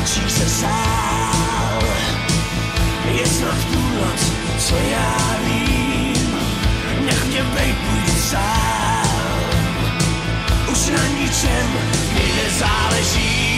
očích se sál. Je snad půlnoc, co já vím, nech mě bejt, půjdu sám. Už na ničem mi nezáleží.